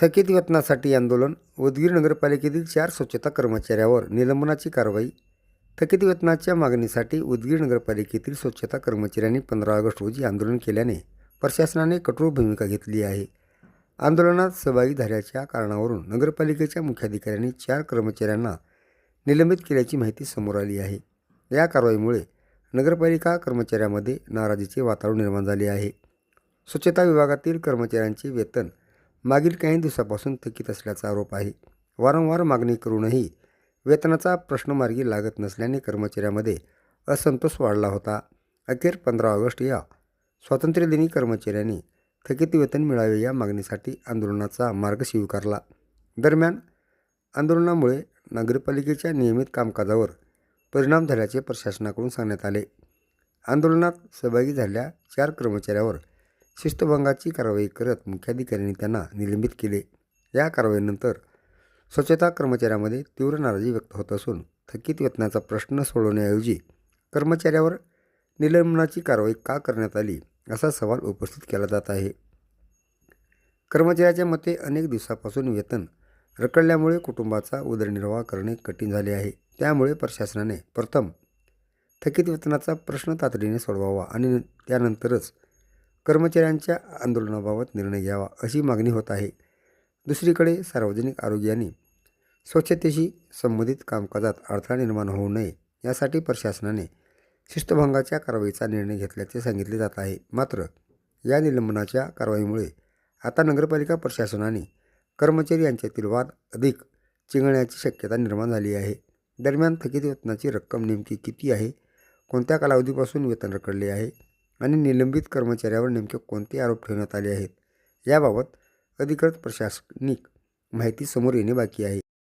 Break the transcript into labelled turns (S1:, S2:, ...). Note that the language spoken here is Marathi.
S1: थकीत वेतनासाठी आंदोलन. उदगीर नगरपालिकेतील 4 स्वच्छता कर्मचाऱ्यावर निलंबनाची कारवाई. थकीत वेतनाच्या मागणीसाठी उदगीर नगरपालिकेतील स्वच्छता कर्मचाऱ्यांनी 15 ऑगस्ट रोजी आंदोलन केल्याने प्रशासनाने कठोर भूमिका घेतली आहे. आंदोलनात सहभागी झाल्याच्या कारणावरून नगरपालिकेच्या मुख्याधिकाऱ्यांनी 4 कर्मचाऱ्यांना निलंबित केल्याची माहिती समोर आली आहे. या कारवाईमुळे नगरपालिका कर्मचाऱ्यांमध्ये नाराजीचे वातावरण निर्माण झाले आहे. स्वच्छता विभागातील कर्मचाऱ्यांचे वेतन मागील काही दिवसापासून थकीत असल्याचा आरोप आहे. वारंवार मागणी करूनही वेतनाचा प्रश्न मार्गी लागत नसल्याने कर्मचाऱ्यांमध्ये असंतोष वाढला होता. अखेर 15 ऑगस्ट या स्वातंत्र्यदिनी कर्मचाऱ्यांनी थकीत वेतन मिळावे या मागणीसाठी आंदोलनाचा मार्ग स्वीकारला. दरम्यान आंदोलनामुळे नगरपालिकेच्या नियमित कामकाजावर परिणाम झाल्याचे प्रशासनाकडून सांगण्यात आले. आंदोलनात सहभागी झालेल्या 4 कर्मचाऱ्यावर शिस्तभंगाची कारवाई करत मुख्याधिकाऱ्यांनी त्यांना निलंबित केले. या कारवाईनंतर स्वच्छता कर्मचाऱ्यांमध्ये तीव्र नाराजी व्यक्त होत असून थकीत वेतनाचा प्रश्न सोडवण्याऐवजी कर्मचाऱ्यावर निलंबनाची कारवाई का करण्यात आली असा सवाल उपस्थित केला जात आहे. कर्मचाऱ्याच्या मते अनेक दिवसापासून वेतन रखडल्यामुळे कुटुंबाचा उदरनिर्वाह करणे कठीण झाले आहे. त्यामुळे प्रशासनाने प्रथम थकीत वेतनाचा प्रश्न तातडीने सोडवावा आणि त्यानंतरच कर्मचाऱ्यांच्या आंदोलनाबाबत निर्णय घ्यावा अशी मागणी होत आहे. दुसरीकडे सार्वजनिक आरोग्य आणि स्वच्छतेशी संबंधित कामकाजात अडथळा निर्माण होऊ नये यासाठी प्रशासनाने शिस्तभंगाच्या कारवाईचा निर्णय घेतल्याचे सांगितले जात आहे. मात्र या निलंबनाच्या कारवाईमुळे आता नगरपालिका प्रशासन आणि कर्मचारी यांच्यातील वाद अधिक चिघळण्याची शक्यता निर्माण झाली आहे. दरम्यान थकीत वेतनाची रक्कम नेमकी किती आहे, कोणत्या कालावधीपासून वेतन रखडले आहे आणि निलंबित कर्मचाऱ्यावर नेमके कोणते आरोप ठेवण्यात आले आहेत याबाबत अधिकृत प्रशासनिक माहिती समोर येणे बाकी आहे.